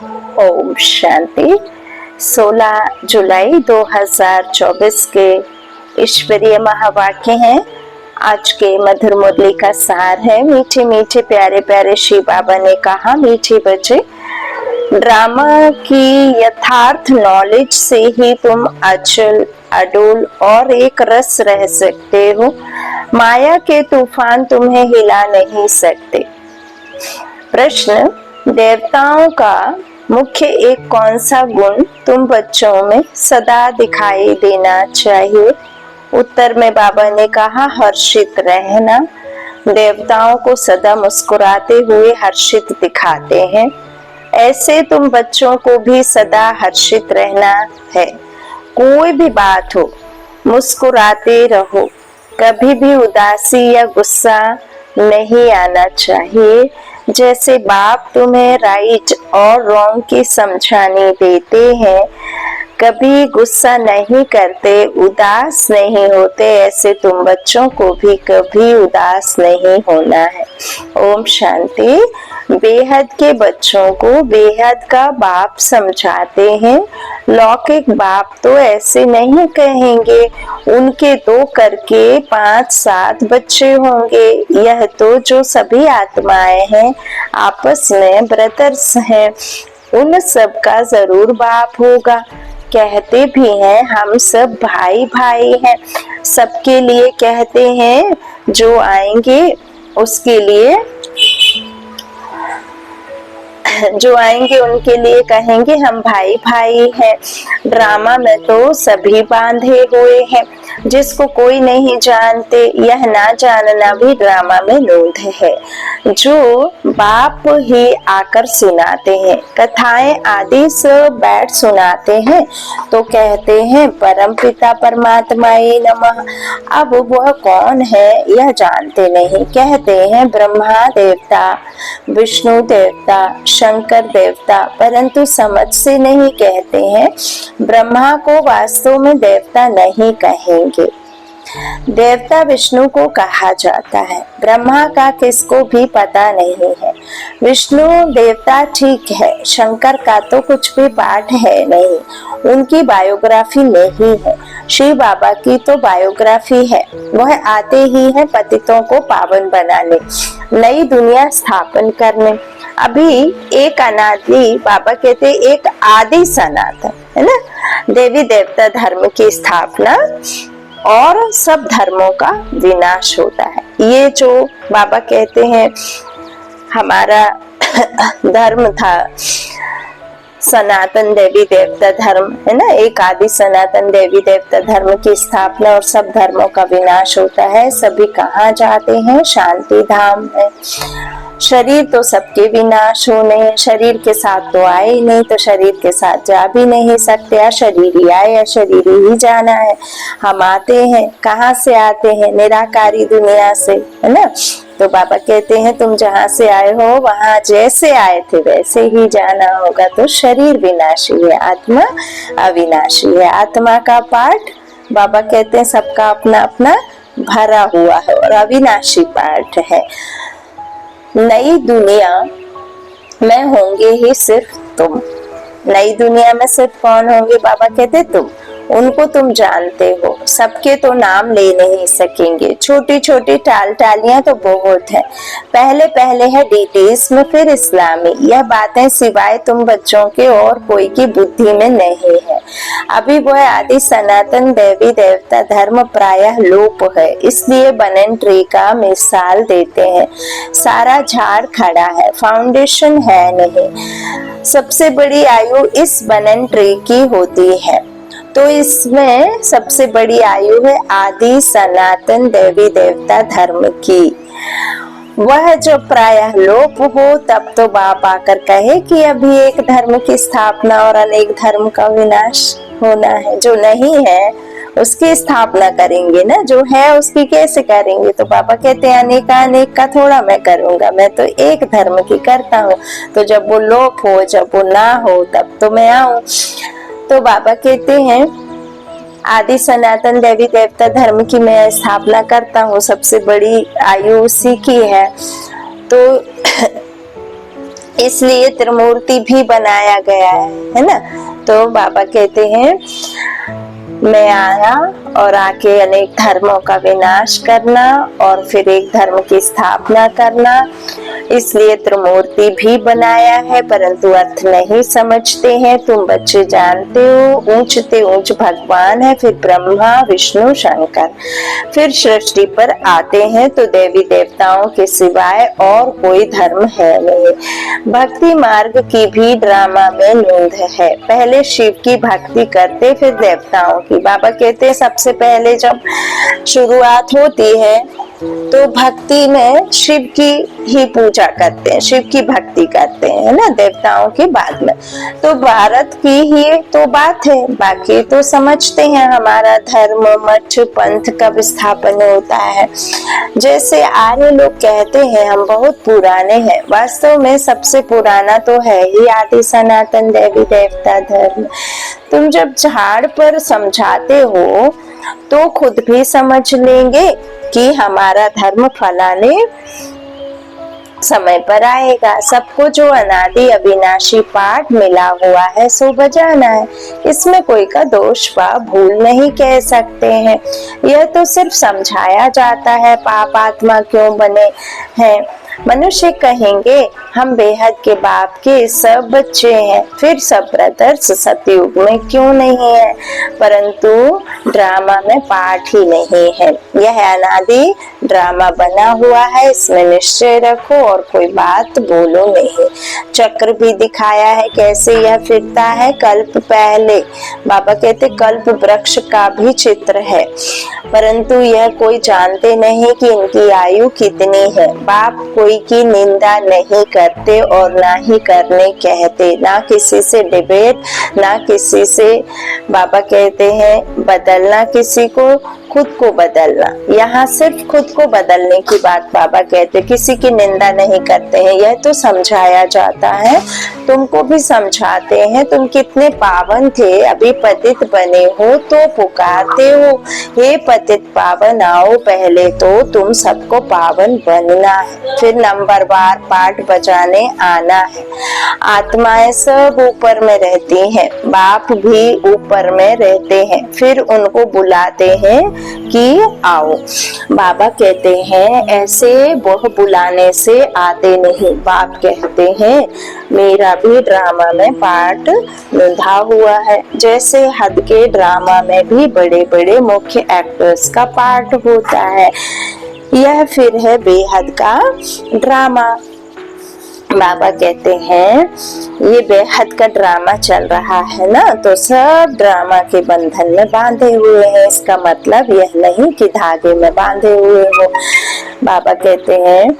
ओम शांति। 16 जुलाई 2024 के ईश्वरीय महावाक्य हैं। आज के मधुर मुरली का सार है। मीठे मीठे प्यारे प्यारे श्री बाबा ने कहा, मीठे बच्चे, ड्रामा की यथार्थ नॉलेज से ही तुम अचल, अडोल और एक रस रह सकते हो। माया के तूफान तुम्हें हिला नहीं सकते। प्रश्न, देवताओं का मुख्य एक कौन सा गुण तुम बच्चों में सदा दिखाई देना चाहिए? उत्तर में बाबा ने कहा, हर्षित रहना। देवताओं को सदा मुस्कुराते हुए हर्षित दिखाते हैं। ऐसे तुम बच्चों को भी सदा हर्षित रहना है। कोई भी बात हो, मुस्कुराते रहो। कभी भी उदासी या गुस्सा नहीं आना चाहिए। जैसे बाप तुम्हें राइट और रॉन्ग की समझानी देते हैं, कभी गुस्सा नहीं करते, उदास नहीं होते, ऐसे तुम बच्चों को भी कभी उदास नहीं होना है। ओम शांति। बेहद के बच्चों को बेहद का बाप समझाते हैं। लौकिक बाप तो ऐसे नहीं कहेंगे, उनके 2 करके 5-7 बच्चे होंगे। यह तो जो सभी आत्माएं हैं, आपस में ब्रदर्स हैं, उन सब का जरूर बाप होगा। कहते भी हैं हम सब भाई भाई हैं। सबके लिए कहते हैं, जो आएंगे उसके लिए, जो आएंगे उनके लिए कहेंगे हम भाई भाई हैं। ड्रामा में तो सभी बांधे हुए हैं, जिसको कोई नहीं जानते। यह ना जानना भी ड्रामा में नोंद है, जो बाप ही आकर सुनाते हैं। कथाएं आदि सब बैठ सुनाते हैं तो कहते हैं परम पिता परमात्माए नमः। अब वह कौन है यह जानते नहीं। कहते हैं ब्रह्मा देवता, विष्णु देवता, शंकर देवता, परंतु समझ से नहीं कहते हैं। ब्रह्मा को वास्तव में देवता नहीं कहेंगे। देवता विष्णु को कहा जाता है। ब्रह्मा का किसको भी पता नहीं है। विष्णु देवता ठीक है, शंकर का तो कुछ भी पाठ है नहीं, उनकी बायोग्राफी नहीं है। श्री बाबा की तो बायोग्राफी है। वह आते ही हैं पतितों को पावन बनाने, नई दुनिया स्थापन करने। अभी एक अनादि, बाबा कहते एक आदि सनातन है ना, देवी देवता धर्म की स्थापना और सब धर्मों का विनाश होता है। ये जो बाबा कहते हैं हमारा धर्म था सनातन देवी देवता धर्म, है ना, एक आदि सनातन देवी देवता धर्म की स्थापना और सब धर्मों का विनाश होता है। सभी कहाँ जाते हैं? शांति धाम है। शरीर तो सबके विनाश होने हैं, शरीर के साथ तो आए ही नहीं, तो शरीर के साथ जा भी नहीं सकते। या शरीर ही आए या शरीर ही जाना है। हम आते हैं, कहाँ से आते हैं? निराकारी दुनिया से, है ना। तो बाबा कहते हैं तुम जहाँ से आए हो वहां जैसे आए थे वैसे ही जाना होगा। तो शरीर विनाशी है, आत्मा अविनाशी है। आत्मा का पाठ बाबा कहते हैं सबका अपना अपना भरा हुआ है और अविनाशी पाठ है। नई दुनिया में होंगे ही सिर्फ तुम। नई दुनिया में सिर्फ कौन होंगे? बाबा कहते तुम। उनको तुम जानते हो, सबके तो नाम ले नहीं सकेंगे। छोटी छोटी टालियां तो बहुत है। पहले पहले है डिटेल्स में, फिर इस्लामी। यह बातें सिवाय तुम बच्चों के और कोई की बुद्धि में नहीं है। अभी वह आदि सनातन देवी देवता धर्म प्रायः लोप है, इसलिए बनन ट्री का मिसाल देते हैं। सारा झाड़ खड़ा है, फाउंडेशन है नहीं। सबसे बड़ी आयु इस बनन ट्री की होती है, तो इसमें सबसे बड़ी आयु है आदि सनातन देवी देवता धर्म की। वह जो प्रायः लोप हो, तब तो बाप आकर कहे कि अभी एक धर्म की स्थापना और अनेक धर्म का विनाश होना है। जो नहीं है उसकी स्थापना करेंगे ना, जो है उसकी कैसे करेंगे? तो बाबा कहते हैं अनेक का थोड़ा मैं करूंगा, मैं तो एक धर्म की करता हूँ। तो जब वो लोप हो, जब वो ना हो, तब तो मैं आऊं। तो बाबा कहते हैं आदि सनातन देवी देवता धर्म की मैं स्थापना करता हूँ, सबसे बड़ी आयु उसी की है। तो इसलिए त्रिमूर्ति भी बनाया गया है ना। तो बाबा कहते हैं मैं आया और आके अनेक धर्मों का विनाश करना और फिर एक धर्म की स्थापना करना, इसलिए त्रिमूर्ति भी बनाया है, परंतु अर्थ नहीं समझते हैं। तुम बच्चे जानते हो ऊंचते ऊंच भगवान है, फिर ब्रह्मा विष्णु शंकर, फिर सृष्टि पर आते हैं तो देवी देवताओं के सिवाय और कोई धर्म है नहीं। भक्ति मार्ग की भी ड्रामा में नोंद है, पहले शिव की भक्ति करते फिर देवताओं की। बाबा कहते हैं सबसे पहले जब शुरुआत होती है तो भक्ति में शिव की ही पूजा करते हैं, शिव की भक्ति करते हैं ना, देवताओं के बाद में। तो भारत की ही तो बात है, बाकी तो समझते हैं हमारा धर्म मठ पंथ कब स्थापन होता है। जैसे आर्य लोग कहते हैं हम बहुत पुराने हैं, वास्तव में सबसे पुराना तो है ही आदि सनातन देवी देवता धर्म। तुम जब झाड़ पर समझाते हो तो खुद भी समझ लेंगे कि हमारा धर्म फलाने समय पर आएगा। सबको जो अनादि अविनाशी पाठ मिला हुआ है सो बजाना है, इसमें कोई का दोष व भूल नहीं कह सकते हैं। यह तो सिर्फ समझाया जाता है पाप आत्मा क्यों बने हैं। मनुष्य कहेंगे हम बेहद के बाप के सब बच्चे हैं, फिर सब ब्रदर्स सतयुग में क्यों नहीं है, परंतु ड्रामा में पाठ ही नहीं है। यह अनादि ड्रामा बना हुआ है, इसमें निश्चय रखो और कोई बात बोलो नहीं। चक्र भी दिखाया है कैसे यह फिरता है। कल्प पहले बाबा कहते कल्प वृक्ष का भी चित्र है, परंतु यह कोई जानते नहीं कि इनकी आयु कितनी है। बाप कोई की निंदा नहीं करते और ना ही करने कहते, ना किसी से डिबेट, ना किसी से बाबा कहते हैं बदलना किसी को, खुद को बदलना। यहाँ सिर्फ खुद को बदलने की बात बाबा कहते, किसी की निंदा नहीं करते हैं। यह तो समझाया जाता है, तुमको भी समझाते हैं। तुम कितने पावन थे, अभी पतित बने हो तो पुकारते हो हे पतित पावन आओ, पहले तो तुम सबको पावन बनना है, फिर नंबरवार पाठ बजाने आना है। आत्माएं सब ऊपर में रहती हैं, बाप भी ऊपर में रहते हैं, फिर उनको बुलाते हैं कि आओ। बाबा कहते हैं ऐसे वह बुलाने से आते नहीं। बाप कहते हैं मेरा भी ड्रामा में पार्ट निभा हुआ है, जैसे हद के ड्रामा में भी बड़े बड़े मुख्य एक्टर्स का पार्ट होता है। यह फिर है बेहद का ड्रामा। बाबा कहते हैं ये बेहद का ड्रामा चल रहा है ना, तो सब ड्रामा के बंधन में बांधे हुए हैं। इसका मतलब यह नहीं कि धागे में बांधे हुए हो। बाबा कहते हैं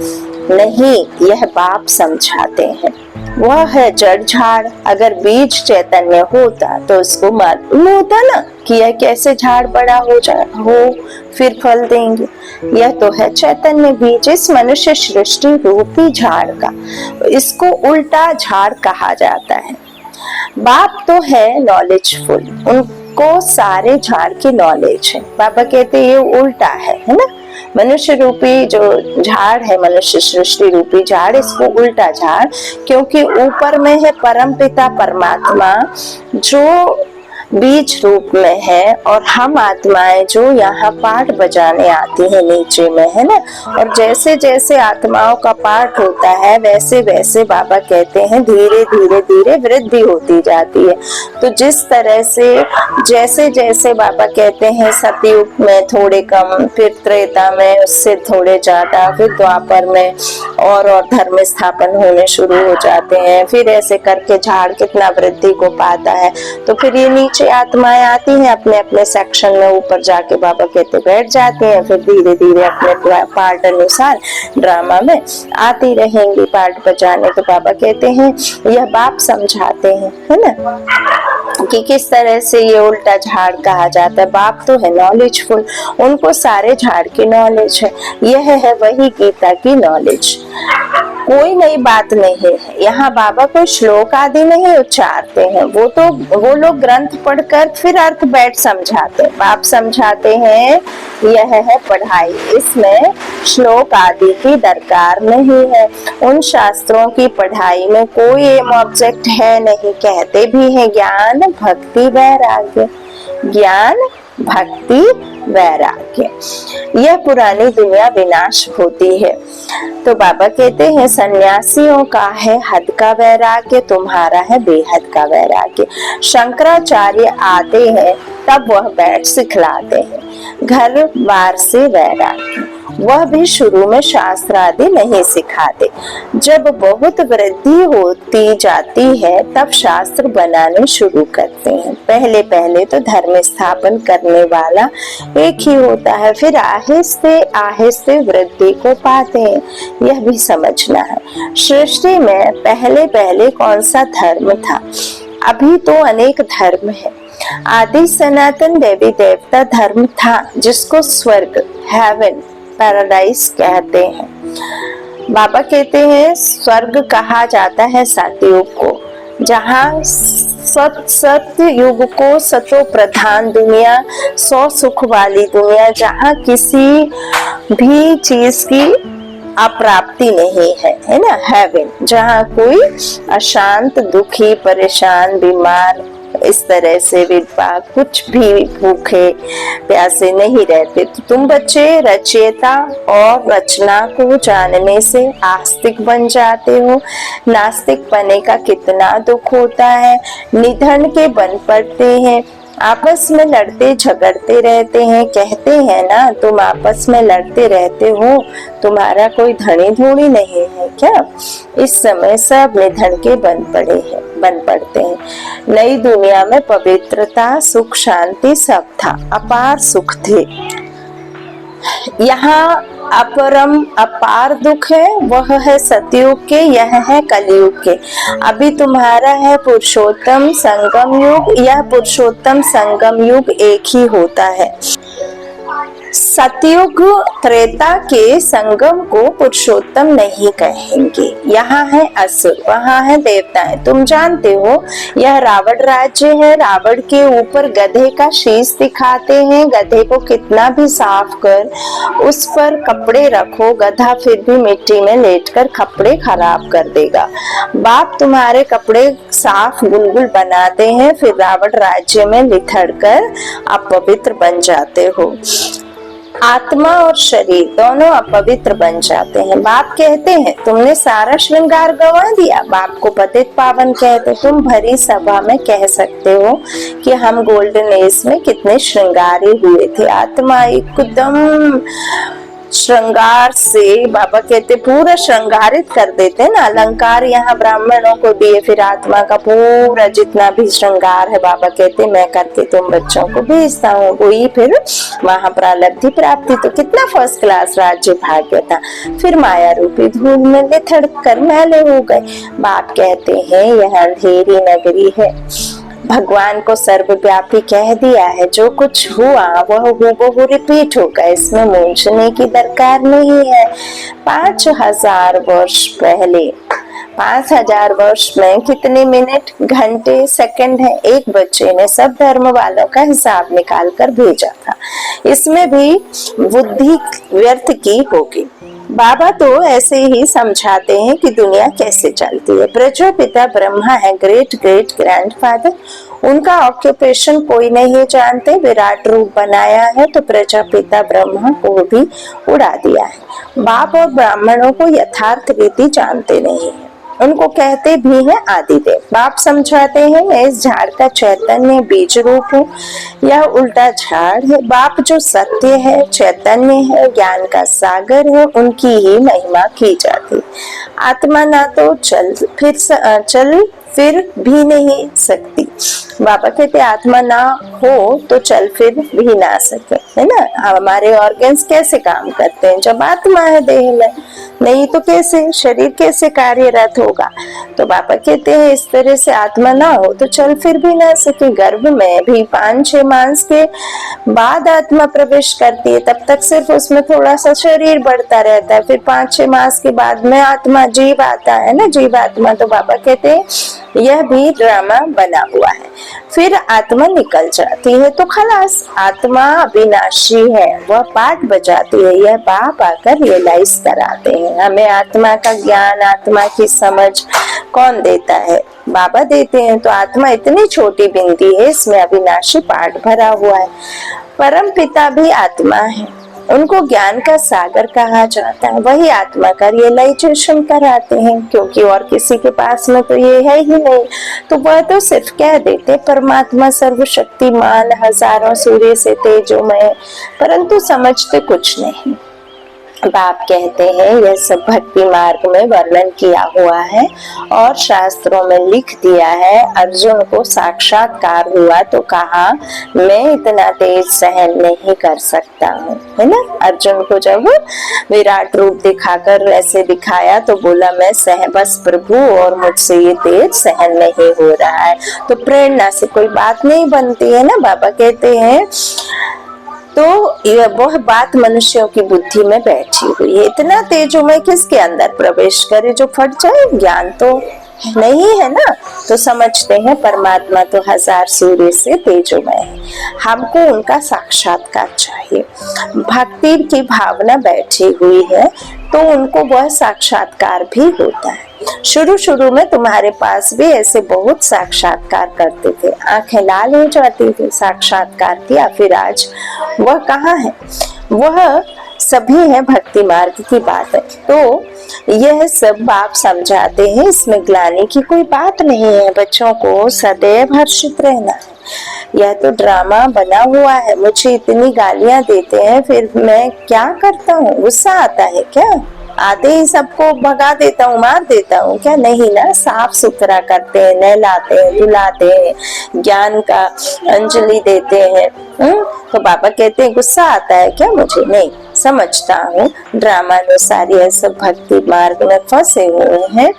नहीं, यह बाप समझाते हैं। वह है जड़ झाड़, अगर बीज चैतन्य होता तो उसको मालूम होता ना कि यह कैसे झाड़ बड़ा हो फिर फल देंगे। यह तो है चैतन्य बीज, इस मनुष्य सृष्टि रूपी झाड़ का, इसको उल्टा झाड़ कहा जाता है। बाप तो है नॉलेजफुल, उनको सारे झाड़ की नॉलेज है। बाबा कहते ये उल्टा है ना, मनुष्य रूपी जो झाड़ है, मनुष्य सृष्टि रूपी झाड़, इसको उल्टा झाड़, क्योंकि ऊपर में है परम पिता परमात्मा जो बीज रूप में है, और हम आत्माएं जो यहाँ पाठ बजाने आती है नीचे में, है ना। और जैसे जैसे आत्माओं का पाठ होता है वैसे वैसे बाबा कहते हैं धीरे धीरे धीरे वृद्धि होती जाती है। तो जिस तरह से जैसे जैसे बाबा कहते हैं सतयुग में थोड़े कम, फिर त्रेता में उससे थोड़े ज्यादा, फिर द्वापर में और धर्म स्थापन होने शुरू हो जाते हैं, फिर ऐसे करके झाड़ कितना वृद्धि को पाता है। तो फिर ये नीचे आत्माएं आती हैं अपने अपने सेक्शन में, ऊपर जाके बाबा कहते बैठ जाते हैं, फिर धीरे धीरे अपने पार्ट अनुसार ड्रामा में आती रहेंगी पार्ट बजाने। तो बाबा कहते हैं यह बाप समझाते हैं, है ना, कि किस तरह से ये उल्टा झाड़ कहा जाता है। बाप तो है नॉलेजफुल, उनको सारे झाड़ की नॉलेज है। यह है वही गीता की नॉलेज। कोई नई बात नहीं है। यहाँ बाबा कोई श्लोक आदि नहीं उच्चारते हैं, वो लोग ग्रंथ पढ़कर फिर अर्थ बैठ समझाते हैं। बाप समझाते हैं यह है पढ़ाई, इसमें श्लोक आदि की दरकार नहीं है। उन शास्त्रों की पढ़ाई में कोई एम ऑब्जेक्ट है नहीं। कहते भी हैं ज्ञान भक्ति वैराग्य, ज्ञान भक्ति वैराग्य। यह पुरानी दुनिया विनाश होती है। तो बाबा कहते हैं सन्यासियों का है हद का वैराग्य, तुम्हारा है बेहद का वैराग्य। शंकराचार्य आते हैं तब वह बैठ सिखलाते हैं घर बार से वैराग्य। वह भी शुरू में शास्त्र आदि नहीं सिखाते। जब बहुत वृद्धि होती जाती है तब शास्त्र बनाने शुरू करते हैं। पहले पहले तो धर्म स्थापन करने वाला एक ही होता है, फिर आहिस्ते आहिस्ते वृद्धि को पाते हैं। यह भी समझना है सृष्टि में पहले पहले कौन सा धर्म था। अभी तो अनेक धर्म है। आदि सनातन देवी देवता धर्म था जिसको स्वर्ग हेवन पैराडाइज कहते हैं। बाबा कहते हैं स्वर्ग कहा जाता है सतयुग को, जहाँ सत्य युग को सतो प्रधान दुनिया, सौ सुख वाली दुनिया, जहाँ किसी भी चीज की अप्राप्ति नहीं है, है ना। हेवन, जहाँ कोई अशांत दुखी परेशान बीमार इस तरह से विधवा कुछ भी भूखे प्यासे नहीं रहते। तो तुम बच्चे रचयिता और रचना को जानने से आस्तिक बन जाते हो। नास्तिक पने का कितना दुख होता है। निधन के बन पड़ते हैं, आपस में लड़ते झगड़ते रहते हैं। कहते हैं ना तुम आपस में लड़ते रहते हो, तुम्हारा कोई धनी धूनी नहीं है क्या। इस समय सब निधन के बन पड़ते हैं। नई दुनिया में पवित्रता सुख शांति सब था, अपार सुख थे। यहाँ अपरम अपार दुख है, वह है सतयुग के, यह है कलयुग के। अभी तुम्हारा है पुरुषोत्तम संगम युग, यह पुरुषोत्तम संगम युग एक ही होता है। सतयुग त्रेता के संगम को पुरुषोत्तम नहीं कहेंगे। यहाँ है असुर, वहाँ है देवताएं। तुम जानते हो यह रावण राज्य है। रावण के ऊपर गधे का शीश दिखाते हैं। गधे को कितना भी साफ कर उस पर कपड़े रखो, गधा फिर भी मिट्टी में लेटकर कपड़े खराब कर देगा। बाप तुम्हारे कपड़े साफ गुलगुल बनाते हैं, फिर रावण राज्य में लिथड़ कर अपवित्र बन जाते हो। आत्मा और शरीर दोनों अपवित्र बन जाते हैं। बाप कहते हैं तुमने सारा श्रृंगार गंवा दिया। बाप को पतित पावन कहते। तुम भरी सभा में कह सकते हो कि हम गोल्डन एज में कितने श्रृंगारी हुए थे। आत्मा एकदम श्रृंगार से, बाबा कहते पूरा श्रृंगारित कर देते हैं ना। अलंकार यहाँ ब्राह्मणों को दिए, फिर आत्मा का पूरा जितना भी श्रृंगार है बाबा कहते मैं करके तुम बच्चों को भेजता हूँ। वही फिर वहां प्रालब्धि प्राप्ति। तो कितना फर्स्ट क्लास राज्य भाग्य था। फिर माया रूपी धूल में लिथड़ कर मैले हो गए। बाप कहते हैं यह अंधेरी नगरी है। भगवान को सर्वव्यापी कह दिया है। जो कुछ हुआ वह हूबहू रिपीट होगा, इसमें मूंझने की दरकार नहीं है। 5000 वर्ष पहले, 5000 वर्ष में कितने मिनट घंटे सेकंड है। एक बच्चे ने सब धर्म वालों का हिसाब निकाल कर भेजा था। इसमें भी बुद्धि व्यर्थ की होगी। बाबा तो ऐसे ही समझाते हैं कि दुनिया कैसे चलती है। प्रजापिता ब्रह्मा है, ग्रेट ग्रेट ग्रैंडफादर। उनका ऑक्यूपेशन कोई नहीं जानते। विराट रूप बनाया है तो प्रजापिता ब्रह्मा को भी उड़ा दिया है। बाप और ब्राह्मणों को यथार्थ रीति जानते नहीं है। उनको कहते भी हैं आदिदेव। बाप समझाते हैं मैं इस झाड़ का चैतन्य बीज रूप हूँ। यह उल्टा झाड़ है। बाप जो सत्य है, चैतन्य है, ज्ञान का सागर है, उनकी ही महिमा की जाती। आत्मा ना तो चल फिर भी नहीं सकती। बाबा कहते आत्मा ना हो तो चल फिर भी ना सके, है ना। हमारे ऑर्गन्स कैसे काम करते हैं जब आत्मा है देह में। नहीं तो कैसे शरीर कैसे कार्यरत होगा। तो बाबा कहते हैं इस तरह से आत्मा ना हो तो चल फिर भी ना सके। गर्भ में भी 5-6 मास के बाद आत्मा प्रवेश करती है, तब तक सिर्फ उसमें थोड़ा सा शरीर बढ़ता रहता है, फिर 5-6 मास के बाद में आत्मा जीव आता है ना, जीव आत्मा। तो बाबा कहते हैं यह भी ड्रामा बना हुआ है। फिर आत्मा निकल जाती है तो खलास, आत्मा अविनाशी है, वह पाठ बजाती है। यह बाप आकर रियलाइज कराते हैं हमें। आत्मा का ज्ञान, आत्मा की समझ कौन देता है? बाबा देते हैं। तो आत्मा इतनी छोटी बिंदी है, इसमें अविनाशी पाठ भरा हुआ है। परम पिता भी आत्मा है, उनको ज्ञान का सागर कहा जाता है। वही आत्मा का रियलाइजेशन कराते हैं, क्योंकि और किसी के पास में तो ये है ही नहीं। तो वह तो सिर्फ कह देते परमात्मा सर्वशक्तिमान, हजारों सूर्य से तेजोमय, परंतु समझते कुछ नहीं। बाप कहते हैं यह सब भक्ति मार्ग में वर्णन किया हुआ है और शास्त्रों में लिख दिया है। अर्जुन को साक्षात्कार हुआ तो कहा मैं इतना तेज सहन नहीं कर सकता हूँ, है ना। अर्जुन को जब विराट रूप दिखाकर ऐसे दिखाया तो बोला मैं बस प्रभु और मुझसे ये तेज सहन नहीं हो रहा है। तो प्रेरणा से कोई बात नहीं बनती है ना। बाबा कहते हैं तो वह बात मनुष्यों की बुद्धि में बैठी हुई है। इतना तेजोमय किसके अंदर प्रवेश करे जो फट जाए? ज्ञान तो नहीं है ना। तो समझते हैं परमात्मा तो हजार सूर्य से तेजोमय है, हमको उनका साक्षात्कार चाहिए। भक्ति की भावना बैठी हुई है तो उनको वह साक्षात्कार भी होता है। शुरू शुरू में तुम्हारे पास भी ऐसे बहुत साक्षात्कार करते थे, आंखें लाल हो जाती थी साक्षात्कार किया, फिर आज वह कहाँ है? वह सभी है भक्ति मार्ग की बात है। तो यह सब बाप समझाते हैं, इसमें ग्लानि की कोई बात नहीं है। बच्चों को सदैव हर्षित रहना है। यह तो ड्रामा बना हुआ है। मुझे इतनी गालियां देते हैं, फिर मैं क्या करता हूँ? गुस्सा आता है क्या? आते ही सबको भगा देता हूँ, मार देता हूँ क्या? नहीं ना, साफ सुथरा करते हैं, नहलाते हैं, धुलाते हैं, ज्ञान का अंजलि देते हैं। तो बाबा कहते हैं गुस्सा आता है क्या मुझे? नहीं, समझता हूँ ड्रामानुसार यह सब भक्ति मार्ग में फंसे हुए हैं।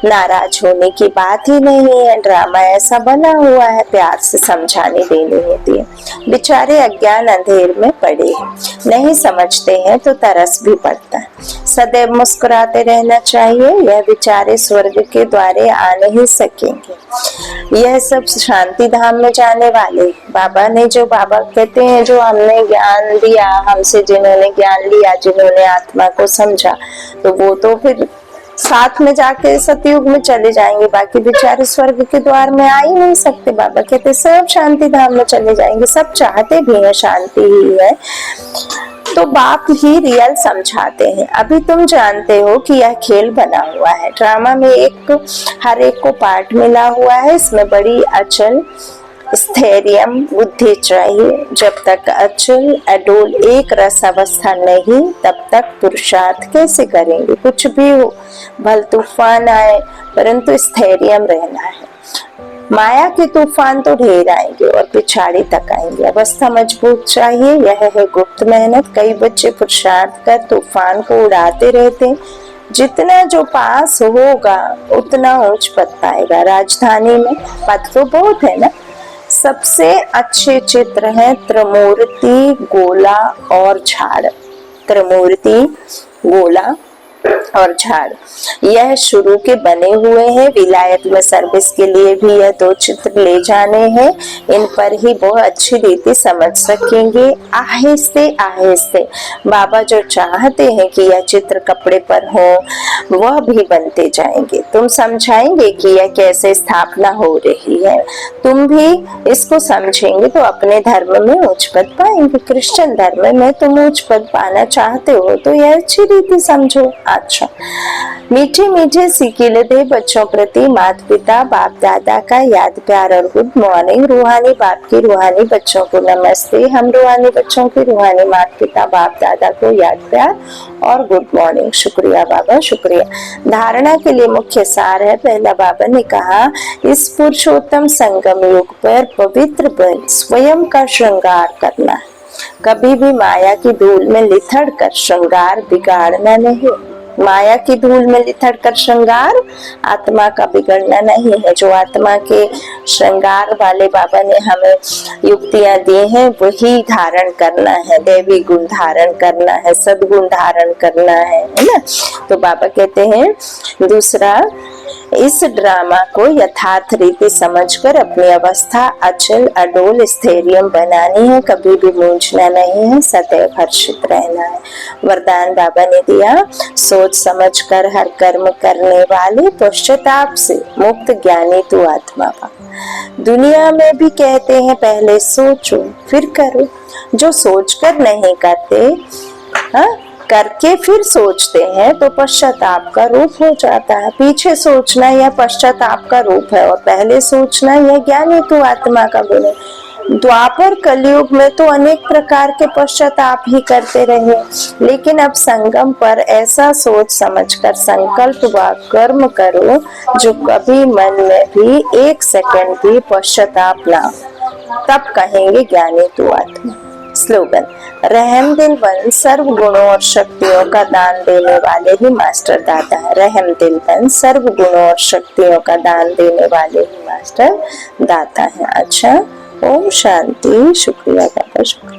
नाराज होने की बात ही नहीं है, ड्रामा ऐसा बना हुआ है, प्यार से समझाने देनी होती है। बेचारे अज्ञान अंधेर में पड़े हैं, नहीं समझते हैं तो तरस भी पड़ता है। सदैव मुस्कुराते रहना चाहिए। यह बेचारे स्वर्ग के द्वारे आ नहीं सकेंगे। यह सब शांति धाम में जाने वाले बाबा ने, जो बाबा कहते हैं जो हमने ज्ञान दिया, हमसे जिन्होंने ज्ञान लिया, जिन्होंने आत्मा को समझा, तो वो तो फिर साथ में जाके सतयुग में चले जाएंगे। बाकी बेचारे स्वर्ग के द्वार में आ ही नहीं सकते। बाबा कहते सब शांति धाम में चले जाएंगे। सब चाहते भी है शांति ही है, तो बाप ही रियल समझाते हैं। अभी तुम जानते हो कि यह खेल बना हुआ है। ड्रामा में हर एक को पार्ट मिला हुआ है। इसमें बड़ी अचल स्थैर्यम बुद्धि चाहिए। जब तक अचल अडोल एक रस अवस्था नहीं, तब तक पुरुषार्थ कैसे करेंगे? कुछ भी हो, भल तूफान आए, परंतु स्थैर्यम रहना है। माया के तूफान तो ढेर आएंगे और पिछाड़ी तक आएंगे। अवस्था मजबूत चाहिए, यह है गुप्त मेहनत। कई बच्चे पुरुषार्थ कर तूफान को उड़ाते रहते। जितना जो पास होगा उतना ऊंच पद पाएगा। राजधानी में पद तो बहुत है ना। सबसे अच्छे चित्र हैं त्रिमूर्ति, गोला और झाड़। त्रिमूर्ति, गोला और झाड़ यह शुरू के बने हुए हैं। विलायत में सर्विस के लिए भी यह 2 चित्र ले जाने हैं। इन पर ही बहुत अच्छी रीति समझ सकेंगे। आहिस्ते आहिस्ते बाबा जो चाहते हैं कि यह चित्र कपड़े पर हो, वह भी बनते जाएंगे। तुम समझाएंगे कि यह कैसे स्थापना हो रही है। तुम भी इसको समझेंगे तो अपने धर्म में उच्च पद पाएंगे। क्रिश्चियन धर्म में तुम उच्च पद पाना चाहते हो तो यह अच्छी रीति समझो। अच्छा, मीठे मीठे सिकीले दे बच्चों प्रति माता पिता बाप दादा का याद प्यार और गुड मॉर्निंग। रूहानी बाप की रूहानी बच्चों को नमस्ते। हम रूहानी बच्चों की रूहानी माता पिता बाप दादा को याद प्यार और गुड मॉर्निंग। शुक्रिया बाबा, शुक्रिया। धारणा के लिए मुख्य सार है। पहला बाबा ने कहा इस पुरुषोत्तम संगम युग पर पवित्र बन स्वयं का श्रृंगार करना है। कभी भी माया की धूल में लिथड़ कर श्रृंगार बिगाड़ना नहीं। माया की धूल में लिथड़ कर श्रृंगार आत्मा का बिगड़ना नहीं है। जो आत्मा के श्रृंगार वाले बाबा ने हमें युक्तियां दी हैं वही धारण करना है, देवी गुण धारण करना है, सद्गुण धारण करना है ना। तो बाबा कहते हैं दूसरा, इस ड्रामा को यथार्थ रीति समझकर अपनी अवस्था अचल अडोल स्थैर्यम बनानी है, कभी भी मूंझना नहीं है, सदैव हर्षित रहना है। वरदान बाबा ने दिया, सोच समझकर हर कर्म करने वाले पश्चाताप से मुक्त ज्ञानी तू आत्मा पा। दुनिया में भी कहते हैं पहले सोचो फिर करो, जो सोचकर नहीं करते करके फिर सोचते हैं तो पश्चाताप का रूप हो जाता है। पीछे सोचना यह पश्चाताप का रूप है और पहले सोचना यह ज्ञानी तू आत्मा का गुण है। द्वापर कलयुग में तो अनेक प्रकार के पश्चाताप ही करते रहे, लेकिन अब संगम पर ऐसा सोच समझकर संकल्प व कर्म करो जो कभी मन में भी एक सेकंड भी पश्चाताप ना, तब कहेंगे ज्ञानी तू आत्मा। स्लोगन, रहम दिल बन सर्व गुणों और शक्तियों का दान देने वाले ही मास्टर दाता है। रहम दिल बन सर्व गुणों और शक्तियों का दान देने वाले ही मास्टर दाता है। अच्छा, ओम शांति। शुक्रिया बाबा, शुक्रिया।